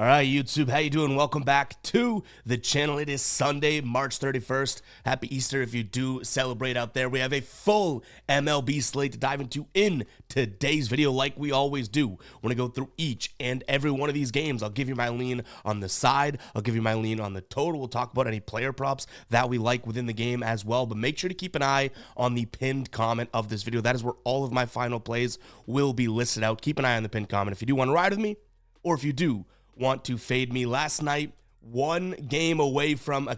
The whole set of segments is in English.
All right, YouTube, how you doing? Welcome back to the channel. It is Sunday, March 31st. Happy Easter if you do celebrate out there. We have a full MLB slate to dive into in today's video like we always do. We're going to go through each and every one of these games. I'll give you my lean on the side. I'll give you my lean on the total. We'll talk about any player props that we like within the game as well. But make sure to keep an eye on the pinned comment of this video. That is where all of my final plays will be listed out. Keep an eye on the pinned comment if you do want to ride with me or if you do want to fade me. Last night, one game away from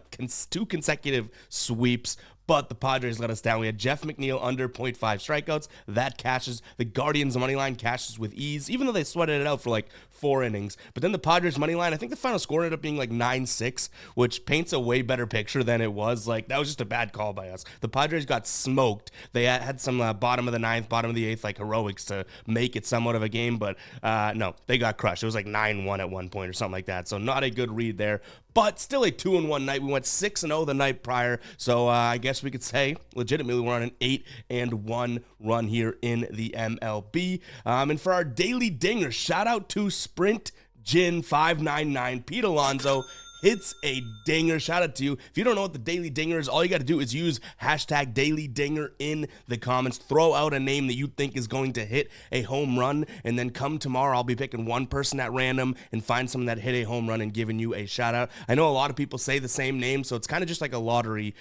two consecutive sweeps, but the Padres let us down. We had Jeff McNeil under 0.5 strikeouts. That cashes. The Guardians' money line cashes with ease, even though they sweated it out for like 4 innings. But then the Padres' money line, I think the final score ended up being like 9-6, which paints a way better picture than it was. Like, that was just a bad call by us. The Padres got smoked. They had some bottom of the ninth, bottom of the eighth, like heroics to make it somewhat of a game, but no, they got crushed. It was like 9-1 at one point or something like that. So not a good read there, but still a 2-1 night. We went 6-0 the night prior. So I guess we could say legitimately we're on an 8-1 run here in the MLB. And for our daily dinger, shout out to Sprint Gin 599. Pete Alonso hits a dinger. Shout out to you. If you don't know what the daily dinger is, all you got to do is use hashtag daily dinger in the comments. Throw out a name that you think is going to hit a home run, and then come tomorrow, I'll be picking one person at random and find someone that hit a home run and giving you a shout out. I know a lot of people say the same name, so it's kind of just like a lottery,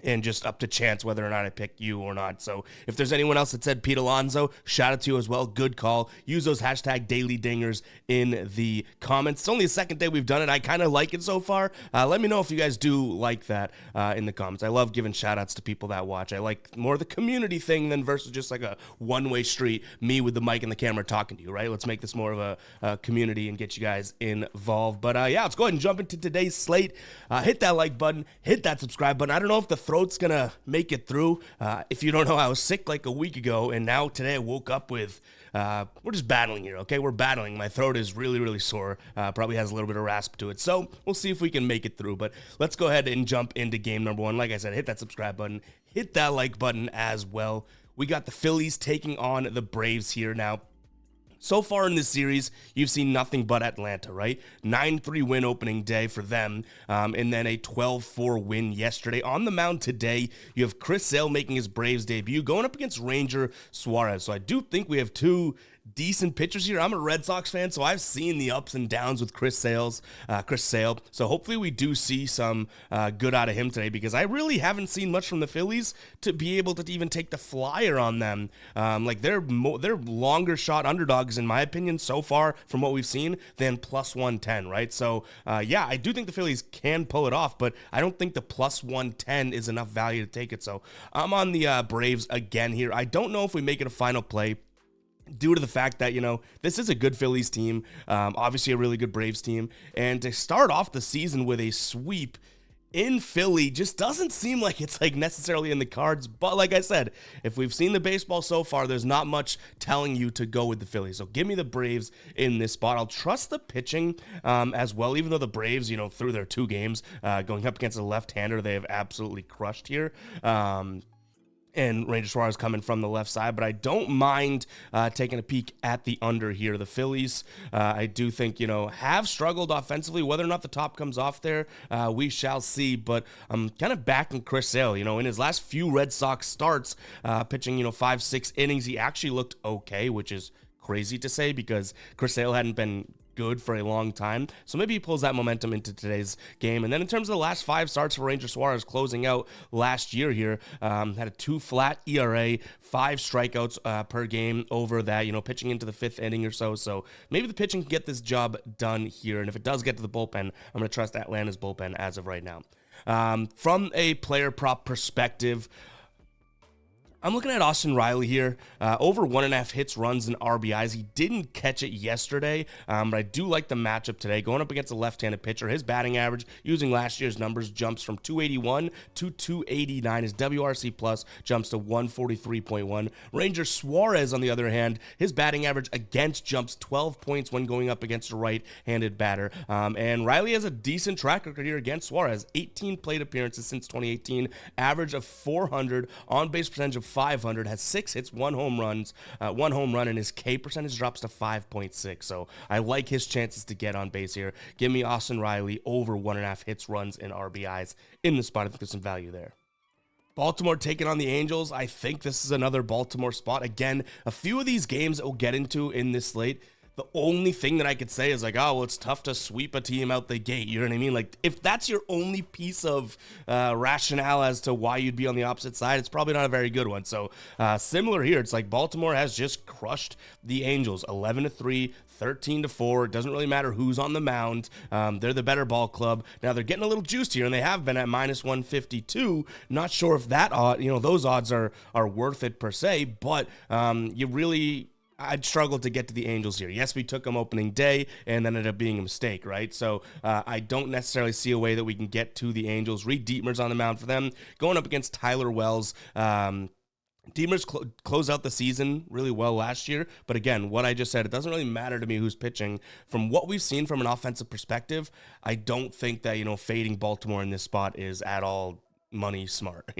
and just up to chance whether or not I pick you or not. So if there's anyone else that said Pete Alonso, shout out to you as well. Good call. Use those hashtag daily dingers in the comments. It's only the second day we've done it. I kind of like it so far. Let me know if you guys do like that in the comments. I love giving shout outs to people that watch. I like more the community thing than versus just like a one-way street, me with the mic and the camera talking to you, right? Let's make this more of a community and get you guys involved. But yeah, let's go ahead and jump into today's slate. Hit that like button, hit that subscribe button. I don't know if the throat's gonna make it through. If you don't know, I was sick like a week ago, and now today I woke up with we're just battling here, okay? We're battling. My throat is really sore. Probably has a little bit of rasp to it. So we'll see if we can make it through. But let's go ahead and jump into game number one. Like I said, hit that subscribe button, hit that like button as well. We got the Phillies taking on the Braves here now. So far in this series, you've seen nothing but Atlanta, right? 9-3 win opening day for them, and then a 12-4 win yesterday. On the mound today, you have Chris Sale making his Braves debut, going up against Ranger Suarez. So I do think we have two decent pitchers here. I'm a Red Sox fan, so I've seen the ups and downs with Chris Sale. So hopefully we do see some good out of him today, because I really haven't seen much from the Phillies to be able to even take the flyer on them. Like they're longer shot underdogs in my opinion so far from what we've seen than plus 110, right? So yeah, I do think the Phillies can pull it off, but I don't think the plus 110 is enough value to take it. So I'm on the Braves again here. I don't know if we make it a final play, due to the fact that, you know, this is a good Phillies team, obviously a really good Braves team, and to start off the season with a sweep in Philly just doesn't seem like it's like necessarily in the cards. But like I said, if we've seen the baseball so far, there's not much telling you to go with the Phillies. So give me the Braves in this spot. I'll trust the pitching as well, even though the Braves, you know, through their 2 games going up against a left-hander, they have absolutely crushed here. And Ranger Suarez coming from the left side, but I don't mind taking a peek at the under here. The Phillies, I do think, you know, have struggled offensively. Whether or not the top comes off there, we shall see, but I'm kind of backing Chris Sale. You know, in his last few Red Sox starts, pitching, you know, 5-6 innings, he actually looked okay, which is crazy to say because Chris Sale hadn't been good for a long time. So maybe he pulls that momentum into today's game. And then in terms of the last 5 starts for Ranger Suarez closing out last year here, had a 2 flat ERA, 5 strikeouts per game over that, you know, pitching into the 5th inning or so. So maybe the pitching can get this job done here. And if it does get to the bullpen, I'm going to trust Atlanta's bullpen as of right now. From a player prop perspective, I'm looking at Austin Riley here, over 1.5 hits, runs, and RBIs. He didn't catch it yesterday, but I do like the matchup today. Going up against a left-handed pitcher, his batting average, using last year's numbers, jumps from 281 to 289. His WRC plus jumps to 143.1. Ranger Suarez, on the other hand, his batting average against jumps 12 points when going up against a right-handed batter. And Riley has a decent track record here against Suarez. 18 plate appearances since 2018, average of 400, on-base percentage of .500, has 6 hits, 1 home run, and his K percentage drops to 5.6. So I like his chances to get on base here. Give me Austin Riley over 1.5 hits, runs, and RBIs in the spot. I think there's some value there. Baltimore taking on the Angels. I think this is another Baltimore spot. Again, a few of these games that we'll get into in this slate, the only thing that I could say is like, oh, well, it's tough to sweep a team out the gate. You know what I mean? Like, if that's your only piece of rationale as to why you'd be on the opposite side, it's probably not a very good one. So similar here. It's like Baltimore has just crushed the Angels 11-3. 13-4. It doesn't really matter who's on the mound. They're the better ball club. Now they're getting a little juiced here, and they have been at -152. Not sure if that odd, those odds are worth it per se, but I'd struggle to get to the Angels here. Yes, we took them opening day, and then ended up being a mistake, right? So I don't necessarily see a way that we can get to the Angels. Reed Dietmer's on the mound for them, going up against Tyler Wells. Dietmer's closed out the season really well last year, but again, what I just said, it doesn't really matter to me who's pitching. From what we've seen from an offensive perspective, I don't think that, fading Baltimore in this spot is at all money smart,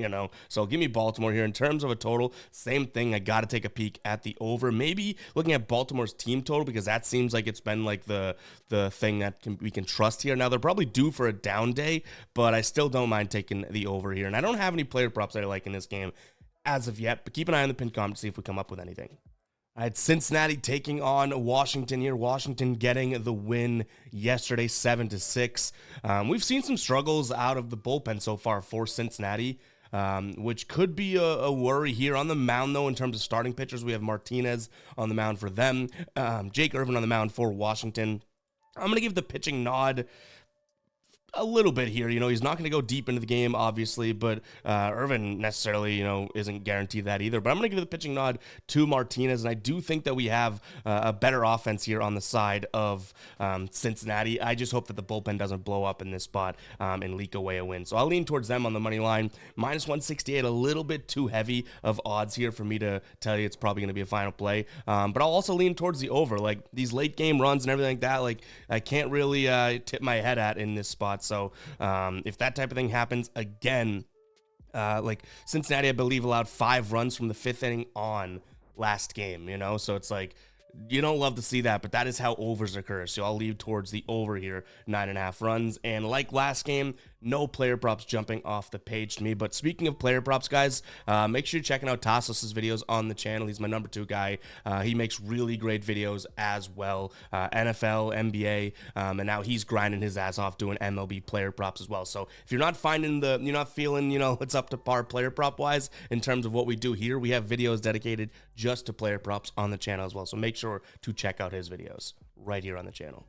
So give me Baltimore here. In terms of a total, same thing. I got to take a peek at the over. Maybe looking at Baltimore's team total, because that seems like it's been like the thing that we can trust here. Now, they're probably due for a down day, but I still don't mind taking the over here. And I don't have any player props that I like in this game as of yet, but keep an eye on the pin comment to see if we come up with anything. I had Cincinnati taking on Washington here. Washington getting the win yesterday, 7-6. We've seen some struggles out of the bullpen so far for Cincinnati, which could be a worry here on the mound, though, in terms of starting pitchers. We have Martinez on the mound for them, Jake Irvin on the mound for Washington. I'm going to give the pitching nod a little bit here. He's not going to go deep into the game, obviously, but Irvin necessarily, isn't guaranteed that either. But I'm going to give the pitching nod to Martinez, and I do think that we have a better offense here on the side of Cincinnati. I just hope that the bullpen doesn't blow up in this spot and leak away a win. So I'll lean towards them on the money line. -168, a little bit too heavy of odds here for me to tell you it's probably going to be a final play. But I'll also lean towards the over. Like, these late game runs and everything like that, like, I can't really tip my head at in this spot. So if that type of thing happens again, like Cincinnati, I believe, allowed 5 runs from the 5th inning on last game, so it's like, you don't love to see that, but that is how overs occur. So I'll leave towards the over here, 9.5 runs. And like last game, no player props jumping off the page to me. But speaking of player props, guys, make sure you're checking out Tassos' videos on the channel. He's my number 2 guy. He makes really great videos as well. NFL, NBA, and now he's grinding his ass off doing MLB player props as well. So if you're not feeling, it's up to par player prop wise in terms of what we do here, we have videos dedicated just to player props on the channel as well. So make sure to check out his videos right here on the channel.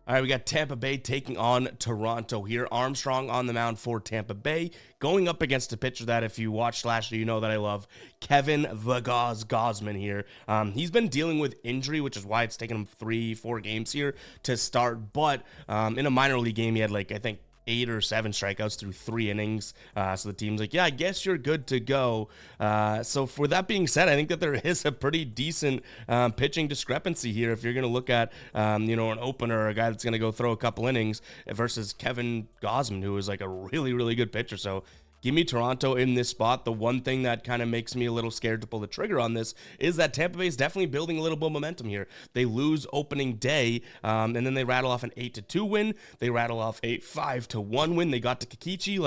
All right, we got Tampa Bay taking on Toronto here. Armstrong on the mound for Tampa Bay, going up against a pitcher that, if you watched last year, you know that I love, Kevin the Gausman here. He's been dealing with injury, which is why it's taken him 3-4 games here to start. But in a minor league game, he had, I think, 8 or 7 strikeouts through 3 innings. So the team's like, yeah, I guess you're good to go. So for that being said, I think that there is a pretty decent pitching discrepancy here. If you're going to look at, an opener, a guy that's going to go throw a couple innings versus Kevin Gausman, who is like a really, really good pitcher. So give me Toronto in this spot. The one thing that kind of makes me a little scared to pull the trigger on this is that Tampa Bay is definitely building a little bit of momentum here. They lose opening day, and then they rattle off an 8-2 win. They rattle off a 5-1 win. They got to Kikichi.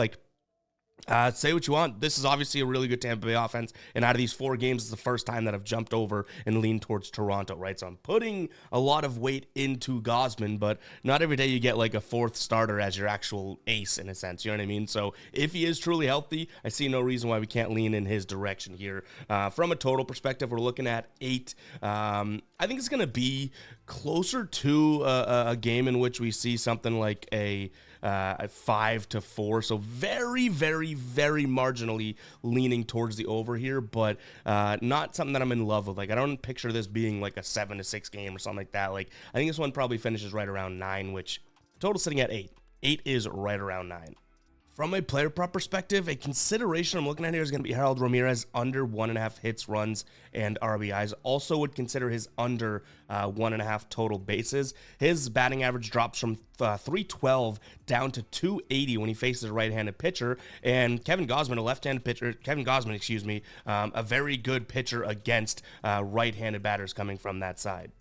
Say what you want. This is obviously a really good Tampa Bay offense, and out of these 4 games, it's the first time that I've jumped over and leaned towards Toronto, right? So I'm putting a lot of weight into Gausman, but not every day you get like a 4th starter as your actual ace in a sense, you know what I mean? So if he is truly healthy, I see no reason why we can't lean in his direction here. From a total perspective, we're looking at 8. I think it's going to be closer to a game in which we see something like a 5-4, so very, very, very marginally leaning towards the over here, but not something that I'm in love with. Like, I don't picture this being like a 7-6 game or something like that. Like, I think this one probably finishes right around 9, which the total's sitting at 8. 8 is right around 9. From a player prop perspective, a consideration I'm looking at here is going to be Harold Ramirez under 1.5 hits, runs, and RBIs. Also would consider his under 1.5 total bases. His batting average drops from 312 down to 280 when he faces a right-handed pitcher. And Kevin Gausman, a left-handed pitcher, a very good pitcher against right-handed batters coming from that side.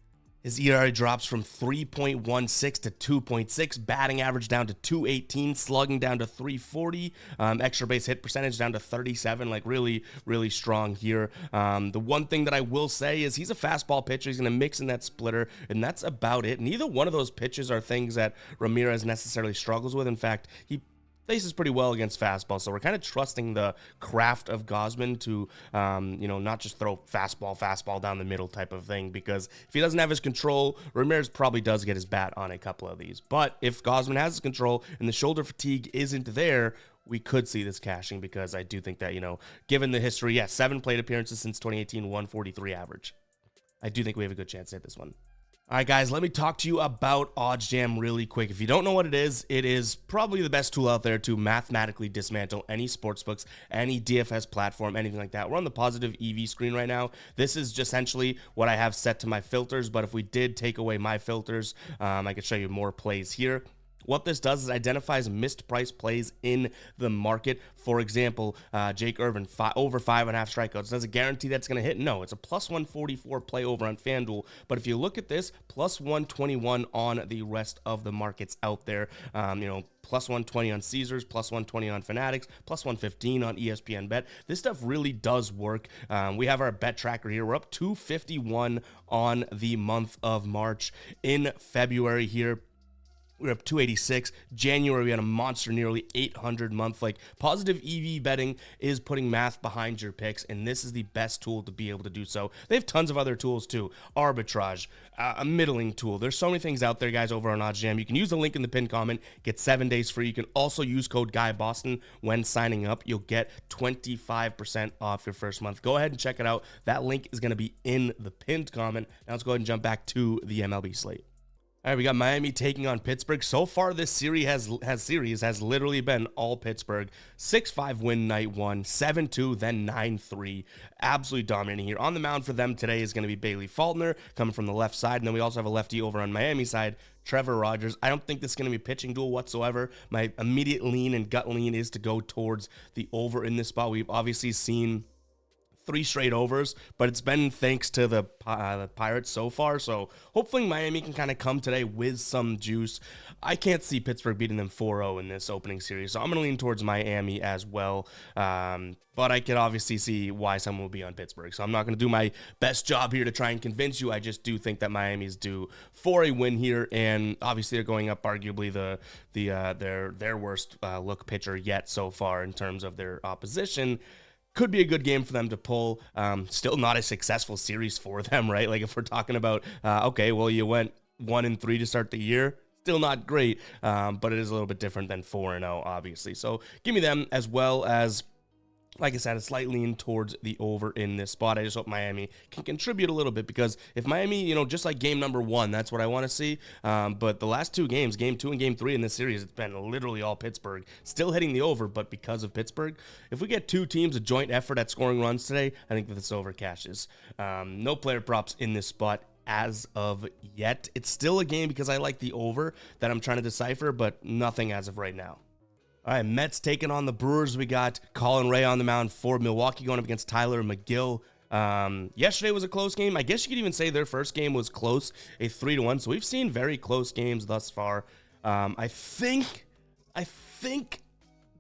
His ERA drops from 3.16 to 2.6, batting average down to 218, slugging down to 340, extra base hit percentage down to 37, like really, really strong here. The one thing that I will say is he's a fastball pitcher. He's going to mix in that splitter, and that's about it. Neither one of those pitches are things that Ramirez necessarily struggles with. In fact, he faces pretty well against fastball, so we're kind of trusting the craft of Gausman to, not just throw fastball down the middle type of thing, because if he doesn't have his control, Ramirez probably does get his bat on a couple of these. But if Gausman has his control and the shoulder fatigue isn't there, we could see this cashing, because I do think that, given the history, 7 plate appearances since 2018, 143 average. I do think we have a good chance to hit this one. All right, guys, let me talk to you about OddsJam really quick. If you don't know what it is probably the best tool out there to mathematically dismantle any sportsbooks, any DFS platform, anything like that. We're on the positive EV screen right now. This is just essentially what I have set to my filters, but if we did take away my filters, I could show you more plays here. What this does is identifies missed price plays in the market. For example, Jake Irvin, over 5.5 strikeouts. Does it guarantee that's going to hit? No, it's a plus 144 play over on FanDuel. But if you look at this, plus 121 on the rest of the markets out there. Plus 120 on Caesars, plus 120 on Fanatics, plus 115 on ESPN Bet. This stuff really does work. We have our bet tracker here. We're up 251 on the month of March. In February here, we're up 286. January, we had a monster, nearly 800 month. Like, positive EV betting is putting math behind your picks, and this is the best tool to be able to do so. They have tons of other tools too. Arbitrage, a middling tool. There's so many things out there, guys, over on OddsJam. You can use the link in the pinned comment, get 7 days free. You can also use code GUYBOSTON when signing up. You'll get 25% off your first month. Go ahead and check it out. That link is going to be in the pinned comment. Now let's go ahead and jump back to the MLB slate. All right, we got Miami taking on Pittsburgh. So far, this series has literally been all Pittsburgh. 6-5 win night one, 7-2, then 9-3. Absolutely dominating here. On the mound for them today is going to be Bailey Faulkner coming from the left side. And then we also have a lefty over on Miami side, Trevor Rogers. I don't think this is going to be a pitching duel whatsoever. My immediate lean and gut lean is to go towards the over in this spot. We've obviously seen 3 straight overs, but it's been thanks to the Pirates so far. So hopefully Miami can kind of come today with some juice. I can't see Pittsburgh beating them 4-0 in this opening series, so I'm going to lean towards Miami as well. But I can obviously see why someone will be on Pittsburgh. So I'm not going to do my best job here to try and convince you. I just do think that Miami's due for a win here, and obviously they're going up arguably their worst look pitcher yet so far in terms of their opposition. Could be a good game for them to pull. Still not a successful series for them, right? Like, if we're talking about, you went 1-3 to start the year. Still not great, but it is a little bit different than 4-0, obviously. So give me them, as well as, like I said, a slight lean towards the over in this spot. I just hope Miami can contribute a little bit, because if Miami, just like game number 1, that's what I want to see. But the last 2 games, game 2 and game 3 in this series, it's been literally all Pittsburgh. Still hitting the over, but because of Pittsburgh. If we get 2 teams a joint effort at scoring runs today, I think that this over cashes. No player props in this spot as of yet. It's still a game because I like the over that I'm trying to decipher, but nothing as of right now. All right, Mets taking on the Brewers. We got Colin Ray on the mound for Milwaukee going up against Tyler McGill. Yesterday was a close game. I guess you could even say their first game was close, a 3-1. So we've seen very close games thus far. I think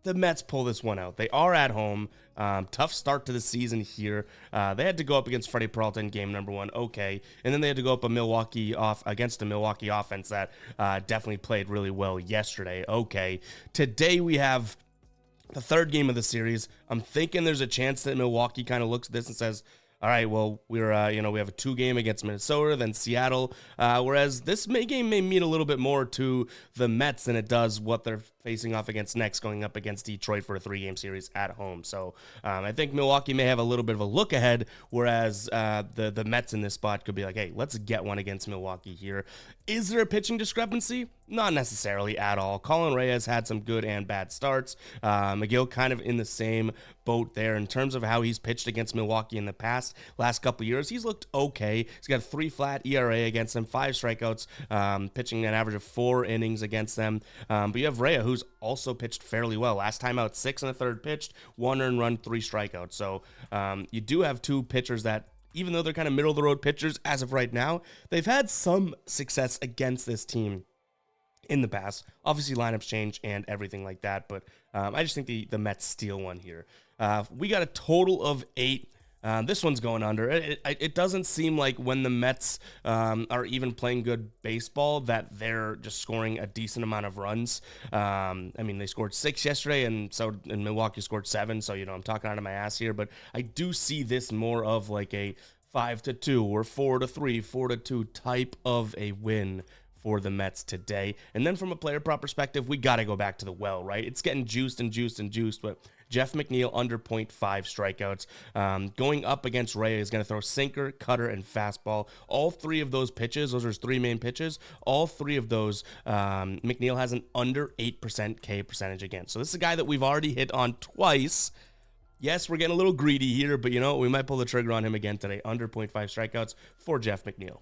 the Mets pull this one out. They are at home. Tough start to the season here. They had to go up against Freddie Peralta in game number 1. Okay. And then they had to go up against a Milwaukee offense that definitely played really well yesterday. Okay. Today we have the third game of the series. I'm thinking there's a chance that Milwaukee kind of looks at this and says, all right, well, we're we have a 2-game against Minnesota, then Seattle, whereas this game may mean a little bit more to the Mets than it does what they're facing off against next, going up against Detroit for a 3-game series at home. So I think Milwaukee may have a little bit of a look ahead, whereas the Mets in this spot could be like, hey, let's get one against Milwaukee here. Is there a pitching discrepancy? Not necessarily at all. Colin Reyes had some good and bad starts. McGill kind of in the same boat there in terms of how he's pitched against Milwaukee in the last couple of years. He's looked okay. He's got a 3 flat ERA against them, 5 strikeouts, pitching an average of 4 innings against them. But you have Reyes, who's also pitched fairly well. Last time out, 6 1/3 pitched, 1 earned run, 3 strikeouts. So you do have 2 pitchers that, even though they're kind of middle-of-the-road pitchers as of right now, they've had some success against this team in the past. Obviously, lineups change and everything like that, but I just think the Mets steal one here. We got a total of 8. This one's going under. It doesn't seem like when the Mets are even playing good baseball that they're just scoring a decent amount of runs. I mean, they scored 6 yesterday, and Milwaukee scored 7. So I'm talking out of my ass here, but I do see this more of like a 5-2 or 4-3, 4-2 type of a win for the Mets today. And then from a player prop perspective, we got to go back to the well, right? It's getting juiced, but Jeff McNeil under 0.5 strikeouts. Going up against Ray is going to throw sinker, cutter, and fastball. All 3 of those pitches, those are his 3 main pitches, all 3 of those, McNeil has an under 8% K percentage against. So this is a guy that we've already hit on twice. Yes, we're getting a little greedy here, but we might pull the trigger on him again today. Under 0.5 strikeouts for Jeff McNeil.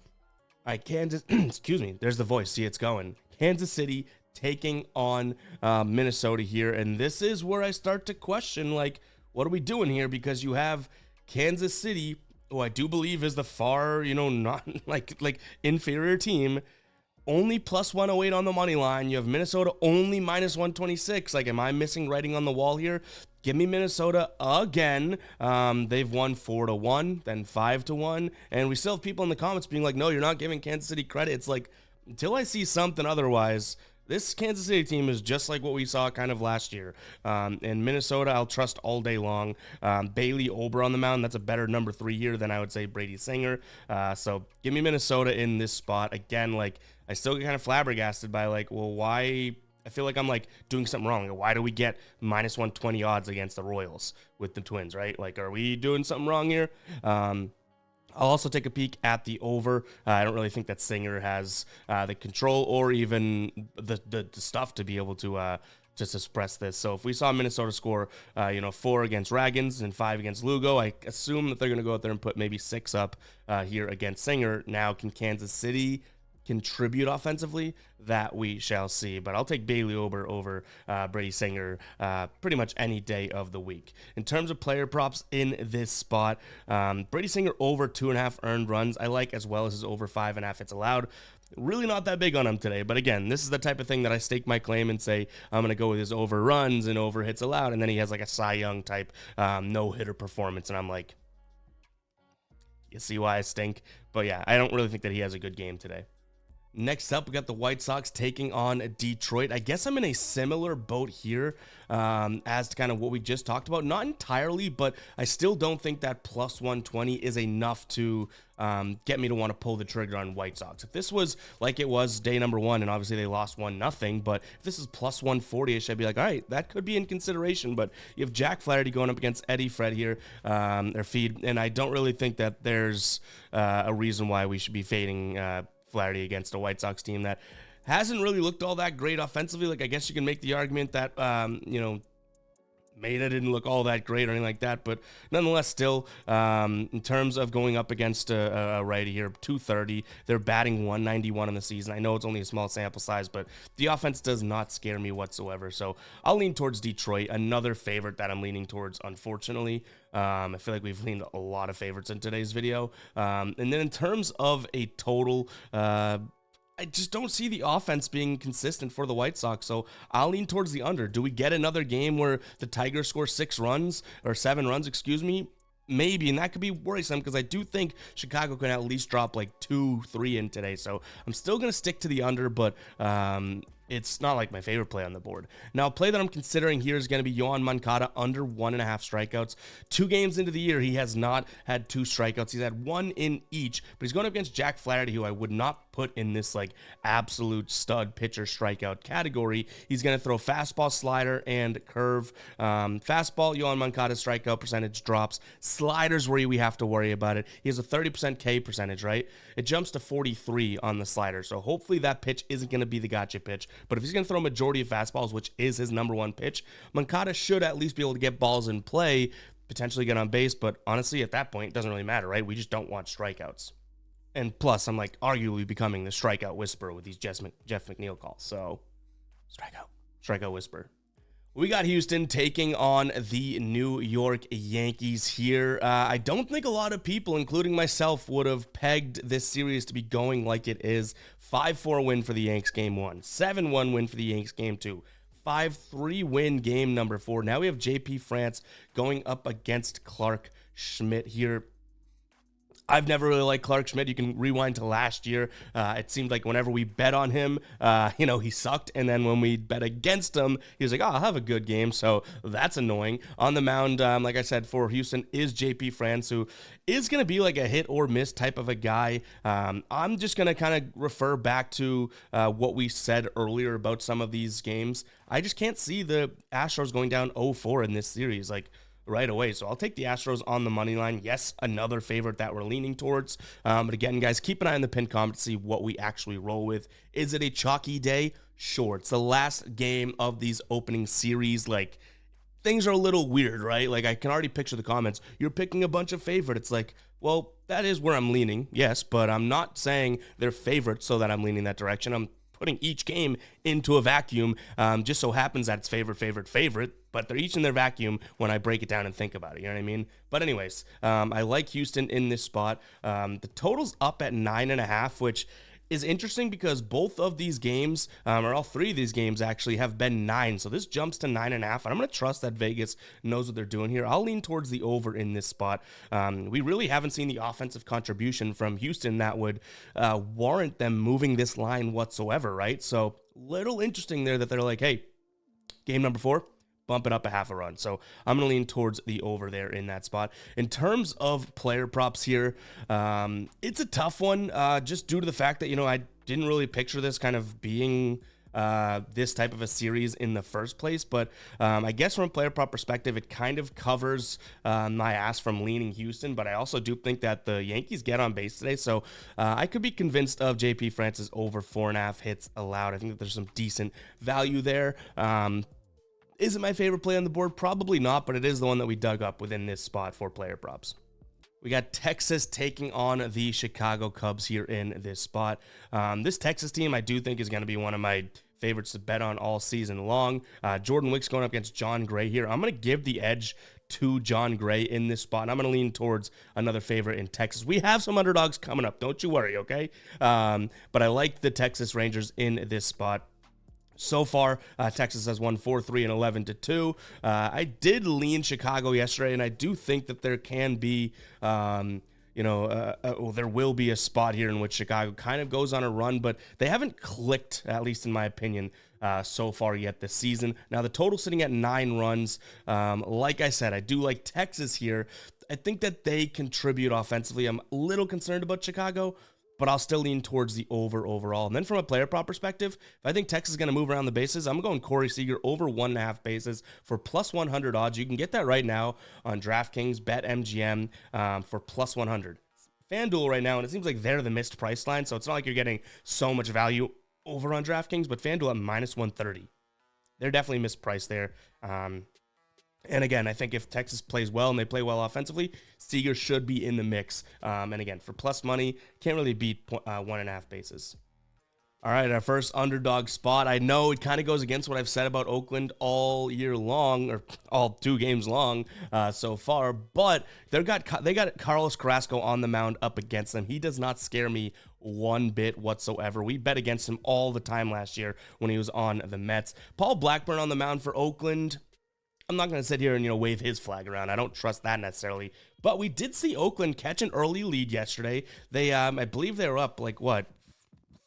All right, Kansas, excuse me, there's the voice. See, it's going. Kansas City taking on Minnesota here. And this is where I start to question, like, what are we doing here? Because you have Kansas City, who I do believe is the far, not like inferior team, only plus 108 on the money line. You have Minnesota only minus 126. Like, am I missing writing on the wall here? Give me Minnesota again. They've won 4-1, then 5-1. And we still have people in the comments being like, no, you're not giving Kansas City credit. It's like, until I see something otherwise, this Kansas City team is just like what we saw kind of last year. And Minnesota, I'll trust all day long. Bailey Ober on the mound, that's a better number 3 here than I would say Brady Singer. So give me Minnesota in this spot. Again, like, I still get kind of flabbergasted by like, well, why? I feel like I'm like doing something wrong. Why do we get minus 120 odds against the Royals with the Twins, right? Like, are we doing something wrong here? I'll also take a peek at the over. I don't really think that Singer has the control or even the stuff to be able to suppress this. So if we saw Minnesota score, 4 against Ragans and 5 against Lugo, I assume that they're going to go out there and put maybe 6 up here against Singer. Now, can Kansas City contribute offensively? That we shall see. But I'll take Bailey Ober over Brady Singer pretty much any day of the week. In terms of player props in this spot, Brady Singer over 2.5 earned runs I like, as well as his over 5.5 hits allowed. Really not that big on him today, but again, this is the type of thing that I stake my claim and say I'm going to go with his over runs and over hits allowed, and then he has like a Cy Young type no-hitter performance, and I'm like, you see why I stink? But yeah, I don't really think that he has a good game today. Next up, we got the White Sox taking on Detroit. I guess I'm in a similar boat here as to kind of what we just talked about. Not entirely, but I still don't think that plus 120 is enough to get me to want to pull the trigger on White Sox. If this was like it was day number 1, and obviously they lost 1-0, but if this is plus 140-ish, I'd be like, all right, that could be in consideration. But you have Jack Flaherty going up against Eddie Fred here, their feed, and I don't really think that there's a reason why we should be fading Flaherty against a White Sox team that hasn't really looked all that great offensively. Like, I guess you can make the argument that, Maeda didn't look all that great or anything like that, but nonetheless, still, in terms of going up against a righty here, 230, they're batting 191 in the season. I know it's only a small sample size, but the offense does not scare me whatsoever. So I'll lean towards Detroit, another favorite that I'm leaning towards, unfortunately. I feel like we've leaned a lot of favorites in today's video. And then in terms of a total, I just don't see the offense being consistent for the White Sox, so I'll lean towards the under. Do we get another game where the Tigers score 7 runs, Maybe, and that could be worrisome because I do think Chicago can at least drop like 2-3 in today, so I'm still going to stick to the under, but it's not like my favorite play on the board. Now, a play that I'm considering here is going to be Yoan Moncada under 1.5 strikeouts. 2 games into the year, he has not had 2 strikeouts. He's had 1 in each, but he's going up against Jack Flaherty, who I would not put in this like absolute stud pitcher strikeout category. He's going to throw fastball, slider, and curve. Fastball, Yoan Moncada's strikeout percentage drops. Sliders where we have to worry about it. He has a 30% K percentage, right? It jumps to 43 on the slider, so hopefully that pitch isn't going to be the gotcha pitch. But if he's going to throw a majority of fastballs, which is his number 1 pitch, Moncada should at least be able to get balls in play, potentially get on base. But honestly, at that point, it doesn't really matter, right? We just don't want strikeouts. And plus, I'm like arguably becoming the strikeout whisperer with these Jeff McNeil calls. So, strikeout whisperer. We got Houston taking on the New York Yankees here. I don't think a lot of people, including myself, would have pegged this series to be going like it is. 5-4 win for the Yanks game 1. 7-1 win for the Yanks game 2. 5-3 win game number 4. Now we have JP France going up against Clark Schmidt here. I've never really liked Clark Schmidt. You can rewind to last year. It seemed like whenever we bet on him, he sucked. And then when we bet against him, he was like, I'll have a good game. So that's annoying. On the mound, like I said, for Houston is JP France, who is going to be like a hit or miss type of a guy. I'm just going to kind of refer back to what we said earlier about some of these games. I just can't see the Astros going down 0-4 in this series. Right away. So I'll take the Astros on the money line. Yes, another favorite that we're leaning towards. But again, guys, keep an eye on the pinned comment to see what we actually roll with. Is it a chalky day? Sure. It's the last game of these opening series. Things are a little weird, right? I can already picture the comments. You're picking a bunch of favorites. Well, that is where I'm leaning. Yes, but I'm not saying they're favorites so that I'm leaning that direction. I'm putting each game into a vacuum. Just so happens that it's favorite, but they're each in their vacuum when I break it down and think about it. You know what I mean? But anyways, I like Houston in this spot. The total's up at 9.5, which is interesting because both of these games, or all 3 of these games actually, have been 9. So this jumps to 9.5, and I'm going to trust that Vegas knows what they're doing here. I'll lean towards the over in this spot. We really haven't seen the offensive contribution from Houston that would warrant them moving this line whatsoever, right? So little interesting there that they're like, hey, game number 4, bump it up a half a run. So I'm going to lean towards the over there in that spot. In terms of player props here, it's a tough one just due to the fact that, I didn't really picture this kind of being this type of a series in the first place. But I guess from a player prop perspective, it kind of covers my ass from leaning Houston. But I also do think that the Yankees get on base today. So I could be convinced of JP France's over 4.5 hits allowed. I think that there's some decent value there. Is it my favorite play on the board? Probably not, but it is the one that we dug up within this spot for player props. We got Texas taking on the Chicago Cubs here in this spot. This Texas team I do think is going to be one of my favorites to bet on all season long. Jordan Wicks going up against John Gray here. I'm going to give the edge to John Gray in this spot, and I'm going to lean towards another favorite in Texas. We have some underdogs coming up. Don't you worry, okay? But I like the Texas Rangers in this spot. So far, Texas has won 4-3 and 11-2. I did lean Chicago yesterday, and I do think that there can be, there will be a spot here in which Chicago kind of goes on a run, but they haven't clicked, at least in my opinion, so far yet this season. Now, the total sitting at 9 runs. Like I said, I do like Texas here. I think that they contribute offensively. I'm a little concerned about Chicago, but I'll still lean towards the over overall. And then from a player prop perspective, if I think Texas is going to move around the bases, I'm going Corey Seager over 1.5 bases for plus 100 odds. You can get that right now on DraftKings, BetMGM for plus 100. FanDuel right now, and it seems like they're the missed price line, so it's not like you're getting so much value over on DraftKings, but FanDuel at minus 130. They're definitely mispriced there. And again, I think if Texas plays well and they play well offensively, Seager should be in the mix. And again, for plus money, can't really beat 1.5 bases. All right, our first underdog spot. I know it kind of goes against what I've said about Oakland all year long, or all 2 games long so far, but they got Carlos Carrasco on the mound up against them. He does not scare me one bit whatsoever. We bet against him all the time last year when he was on the Mets. Paul Blackburn on the mound for Oakland. I'm not going to sit here and, wave his flag around. I don't trust that necessarily. But we did see Oakland catch an early lead yesterday. They, I believe they were up,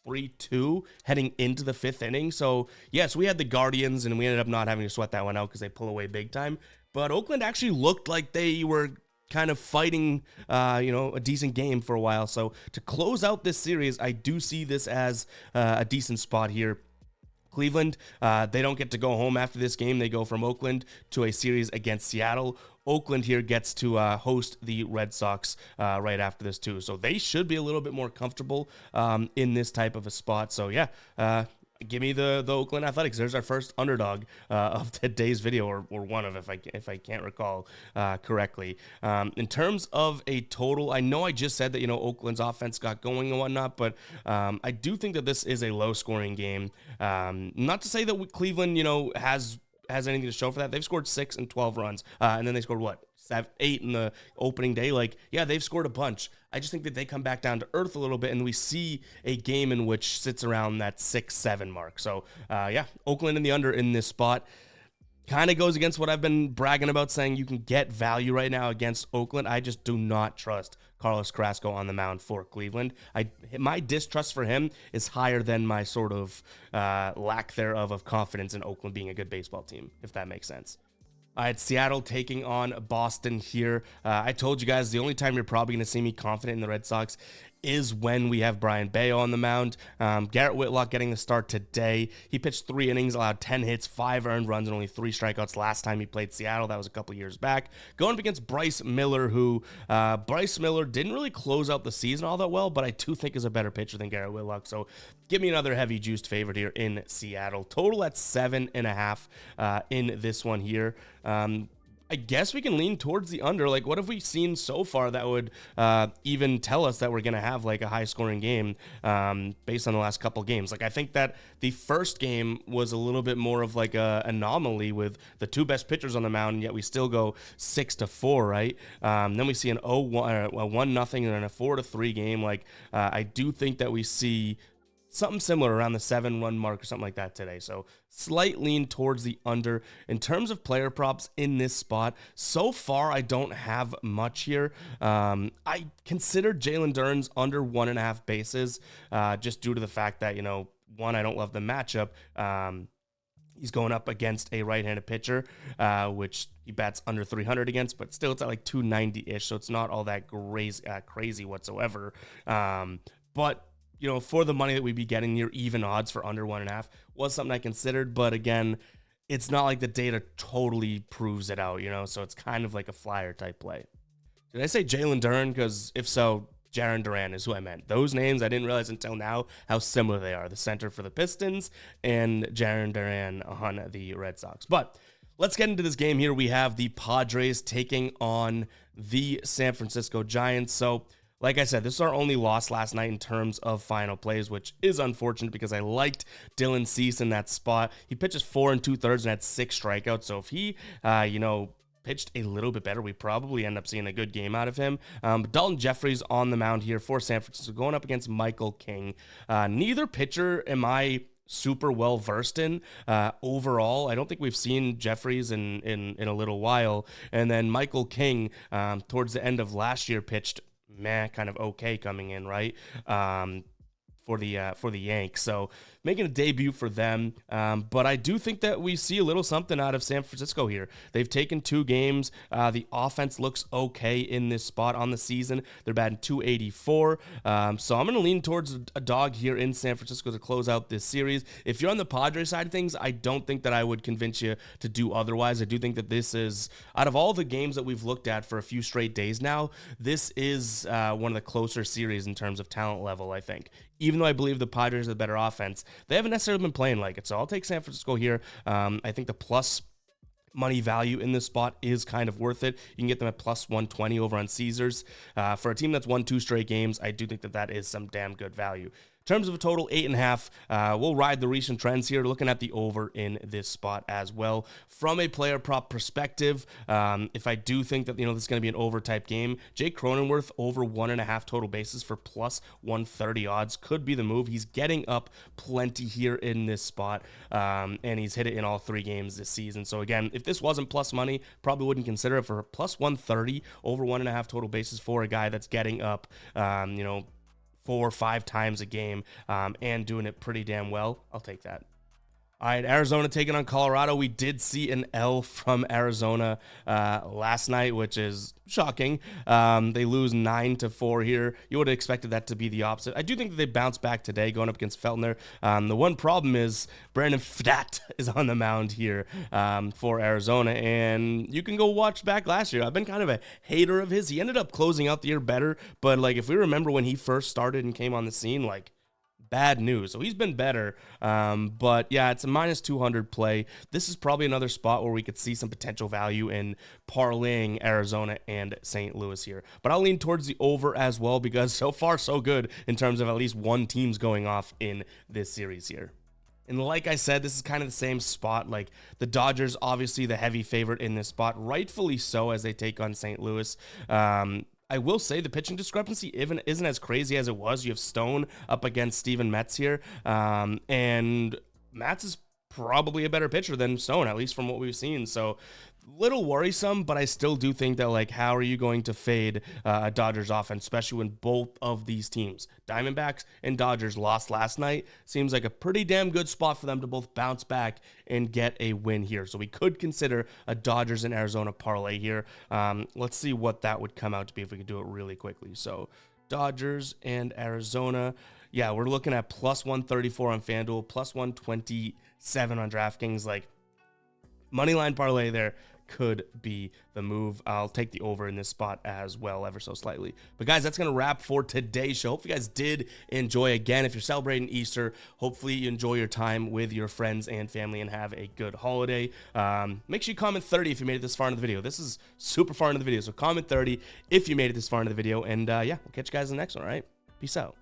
3-2 heading into the 5th inning. So, yes, we had the Guardians, and we ended up not having to sweat that one out because they pull away big time. But Oakland actually looked like they were kind of fighting, a decent game for a while. So, to close out this series, I do see this as a decent spot here. Cleveland, they don't get to go home after this game. They go from Oakland to a series against Seattle. Oakland here gets to host the Red Sox right after this too. So they should be a little bit more comfortable in this type of a spot. So yeah, give me the Oakland Athletics. There's our first underdog of today's video, or one of, if I can't recall correctly. In terms of a total, I know I just said that Oakland's offense got going and whatnot, but I do think that this is a low scoring game. Not to say that Cleveland has anything to show for that. They've scored 6 and 12 runs, and then they scored 8 in the opening day. They've scored a bunch. I just think that they come back down to earth a little bit, and we see a game in which sits around that 6-7 mark. So, Oakland in the under in this spot. Kind of goes against what I've been bragging about, saying you can get value right now against Oakland. I just do not trust Carlos Carrasco on the mound for Cleveland. My distrust for him is higher than my sort of lack thereof of confidence in Oakland being a good baseball team, if that makes sense. I had Seattle taking on Boston here. I told you guys the only time you're probably going to see me confident in the Red Sox is when we have Brian Bayo on the mound. Garrett Whitlock getting the start today. He pitched 3 innings, allowed 10 hits, 5 earned runs, and only 3 strikeouts last time he played Seattle. That was a couple years back. Going up against Bryce Miller, who Bryce Miller didn't really close out the season all that well, but I do think is a better pitcher than Garrett Whitlock. So give me another heavy juiced favorite here in Seattle. Total at 7.5 in this one here. I guess we can lean towards the under. What have we seen so far that would even tell us that we're going to have a high scoring game based on the last couple games? I think that the first game was a little bit more of a anomaly with the 2 best pitchers on the mound, and yet we still go 6-4, right? Then we see an 0-1, a 1-0, and then a 4-3 game. I do think that we see something similar around the 7-run mark or something like that today. So slight lean towards the under. In terms of player props in this spot, so far I don't have much here. I considered Jalen Duren's under 1.5 bases just due to the fact that, one, I don't love the matchup. He's going up against a right-handed pitcher, which he bats under 300 against, but still it's at 290-ish, so it's not all that crazy whatsoever. But for the money that we'd be getting, near even odds for under 1.5 was something I considered. But again, it's not like the data totally proves it out, so it's kind of like a flyer type play. Did I say Jalen Duren? Because if so, Jarren Duran is who I meant. Those names, I didn't realize until now how similar they are. The center for the Pistons and Jarren Duran on the Red Sox. But let's get into this game here. We have the Padres taking on the San Francisco Giants. So, like I said, this is our only loss last night in terms of final plays, which is unfortunate because I liked Dylan Cease in that spot. He pitches 4 2/3 and had 6 strikeouts. So if he, pitched a little bit better, we probably end up seeing a good game out of him. But Dalton Jeffries on the mound here for San Francisco, going up against Michael King. Neither pitcher am I super well versed in overall. I don't think we've seen Jeffries in a little while. And then Michael King, towards the end of last year, pitched kind of okay coming in, right? For the Yanks. So making a debut for them. But I do think that we see a little something out of San Francisco here. They've taken 2 games. The offense looks okay in this spot on the season. They're batting .284. So I'm going to lean towards a dog here in San Francisco to close out this series. If you're on the Padres side of things, I don't think that I would convince you to do otherwise. I do think that this is, out of all the games that we've looked at for a few straight days now, this is one of the closer series in terms of talent level, I think. Even though I believe the Padres are the better offense, they haven't necessarily been playing like it. So I'll take San Francisco here. I think the plus money value in this spot is kind of worth it. You can get them at plus 120 over on Caesars. For a team that's won 2 straight games, I do think that that is some damn good value. In terms of a total, 8.5. We'll ride the recent trends here, looking at the over in this spot as well. From a player prop perspective, if I do think that, this is going to be an over type game, Jake Cronenworth over 1.5 total bases for plus 130 odds could be the move. He's getting up plenty here in this spot, and he's hit it in all 3 games this season. So again, if this wasn't plus money, probably wouldn't consider it. For plus 130 over 1.5 total bases for a guy that's getting up, 4 or 5 times a game and doing it pretty damn well. I'll take that. All right, Arizona taking on Colorado. We did see an L from Arizona last night, which is shocking. They lose 9-4 here. You would have expected that to be the opposite. I do think that they bounce back today going up against Feltner. The one problem is Brandon Pfaadt is on the mound here for Arizona, and you can go watch back last year. I've been kind of a hater of his. He ended up closing out the year better, but like if we remember when he first started and came on the scene, like bad news. So he's been better. But yeah, it's a -200 play. This is probably another spot where we could see some potential value in parlaying Arizona and St. Louis here. But I'll lean towards the over as well because so far so good in terms of at least one team's going off in this series here. And like I said, this is kind of the same spot. Like the Dodgers, obviously the heavy favorite in this spot, rightfully so as they take on St. Louis. I will say the pitching discrepancy isn't as crazy as it was. You have Stone up against Steven Metz here, and Metz is probably a better pitcher than Stone, at least from what we've seen. So little worrisome, but I still do think that, like, how are you going to fade a Dodgers offense, especially when both of these teams, Diamondbacks and Dodgers, lost last night? Seems like a pretty damn good spot for them to both bounce back and get a win here. So we could consider a Dodgers and Arizona parlay here. Let's see what that would come out to be if we could do it really quickly. So Dodgers and Arizona. Yeah, we're looking at +134 on FanDuel, +127 on DraftKings. Like, moneyline parlay there could be the move. I'll take the over in this spot as well, ever so slightly. But guys, that's going to wrap for today's show. Hope you guys did enjoy. Again, if you're celebrating Easter, hopefully you enjoy your time with your friends and family and have a good holiday. Make sure you comment 30 if you made it this far into the video. This is super far into the video, so comment 30 if you made it this far into the video. And yeah, we'll catch you guys in the next one, all right? Peace out.